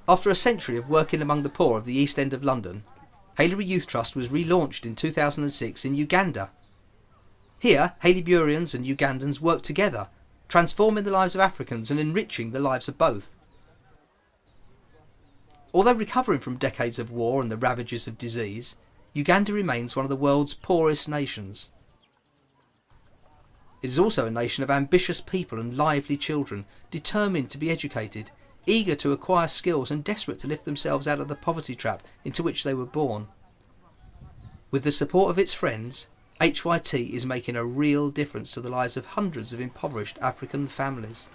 After a century of working among the poor of the East End of London, Haileybury Youth Trust was relaunched in 2006 in Uganda. Here, Haileyburyans and Ugandans work together, transforming the lives of Africans and enriching the lives of both. Although recovering from decades of war and the ravages of disease, Uganda remains one of the world's poorest nations. It is also a nation of ambitious people and lively children, determined to be educated, eager to acquire skills and desperate to lift themselves out of the poverty trap into which they were born. With the support of its friends, HYT is making a real difference to the lives of hundreds of impoverished African families.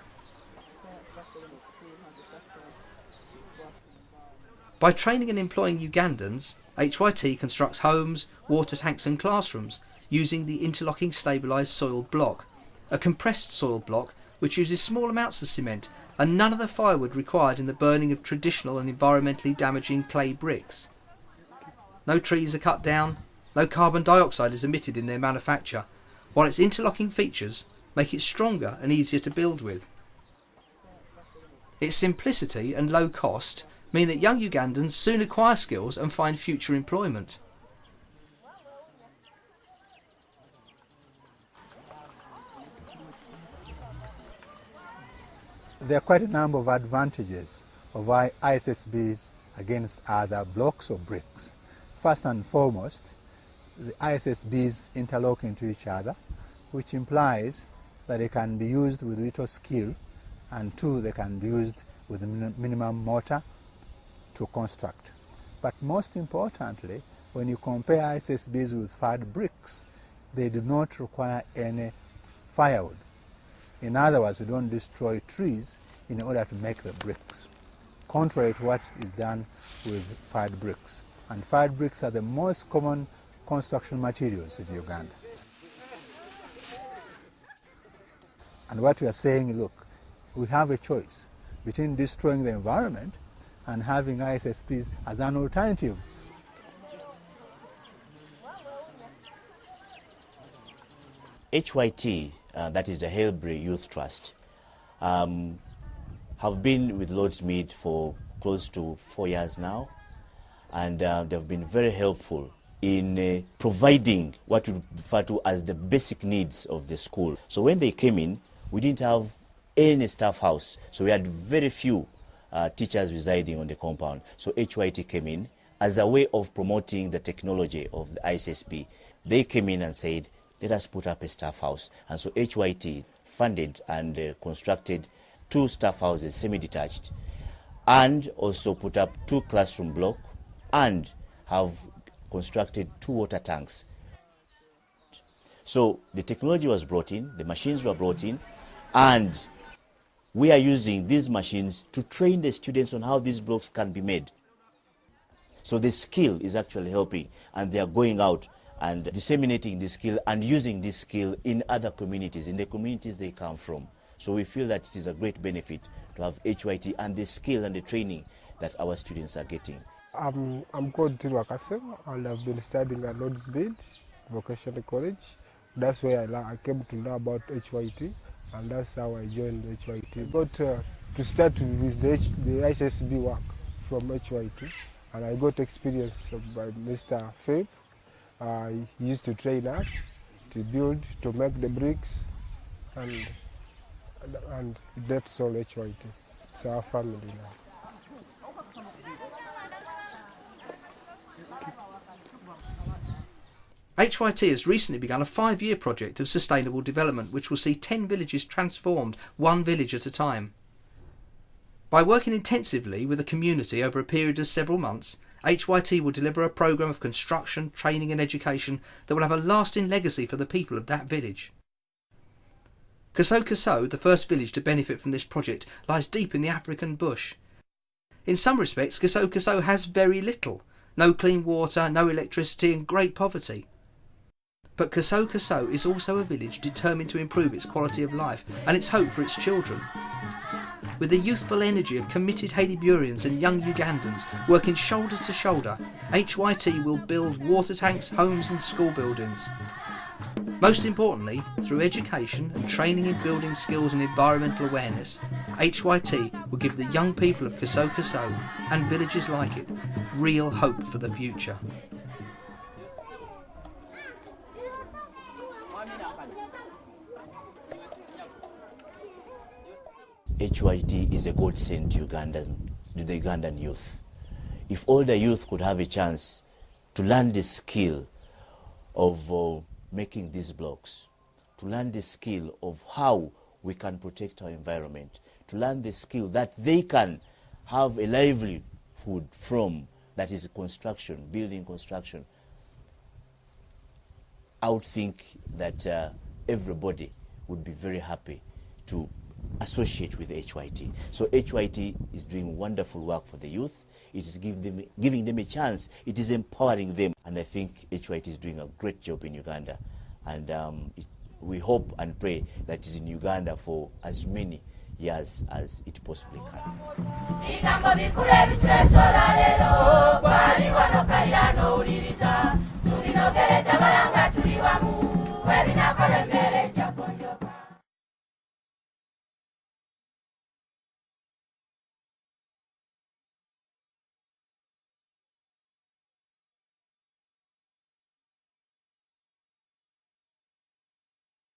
By training and employing Ugandans, HYT constructs homes, water tanks and classrooms using the interlocking stabilised soil block, a compressed soil block which uses small amounts of cement and none of the firewood required in the burning of traditional and environmentally damaging clay bricks. No trees are cut down, no carbon dioxide is emitted in their manufacture, while its interlocking features make it stronger and easier to build with. Its simplicity and low cost mean that young Ugandans soon acquire skills and find future employment. There are quite a number of advantages of ISSBs against other blocks or bricks. First and foremost, the ISSBs interlock into each other, which implies that they can be used with little skill, and two, they can be used with minimum mortar to construct. But most importantly, when you compare ISSBs with fired bricks, they do not require any firewood. In other words, we don't destroy trees in order to make the bricks, contrary to what is done with fired bricks. And fired bricks are the most common construction materials in Uganda. And what we are saying, look, we have a choice between destroying the environment and having ISSBs as an alternative. HYT, that is the Haileybury Youth Trust, have been with Lordsmead for close to 4 years now, and they've been very helpful in providing what we refer to as the basic needs of the school. So when they came in, we didn't have any staff house, so we had very few teachers residing on the compound. So HYT came in as a way of promoting the technology of the ISSB. They came in and said, let us put up a staff house. And so HYT funded and constructed 2 staff houses, semi-detached, and also put up 2 classroom blocks and have constructed 2 water tanks. So the technology was brought in, the machines were brought in, and we are using these machines to train the students on how these blocks can be made. So the skill is actually helping, and they are going out and disseminating this skill and using this skill in other communities, in the communities they come from. So we feel that it is a great benefit to have HYT and the skill and the training that our students are getting. I'm called Tilwa Kasem, and I've been studying at Lordsmead Vocational College. That's where I came to know about HYT, and that's how I joined HYT. Got to start with the ISSB work from HYT, and I got experience by Mr. Philip. He used to train us to build, to make the bricks, and that's all HYT. It's our family now. HYT has recently begun a 5-year project of sustainable development which will see 10 villages transformed, one village at a time. By working intensively with the community over a period of several months, HYT will deliver a programme of construction, training and education that will have a lasting legacy for the people of that village. Kaso, the first village to benefit from this project, lies deep in the African bush. In some respects, Kaso has very little. No clean water, no electricity and great poverty. But Kaso is also a village determined to improve its quality of life and its hope for its children. With the youthful energy of committed Haileyburyans and young Ugandans working shoulder to shoulder, HYT will build water tanks, homes and school buildings. Most importantly, through education and training in building skills and environmental awareness, HYT will give the young people of Kaso and villages like it real hope for the future. HYT is a godsend to the Ugandan youth. If all the youth could have a chance to learn the skill of making these blocks, to learn the skill of how we can protect our environment, to learn the skill that they can have a livelihood from, that is construction, building construction, I would think that everybody would be very happy to associate with HYT. So HYT is doing wonderful work for the youth. It is giving them a chance. It is empowering them. And I think HYT is doing a great job in Uganda. And we hope and pray that it is in Uganda for as many years as it possibly can.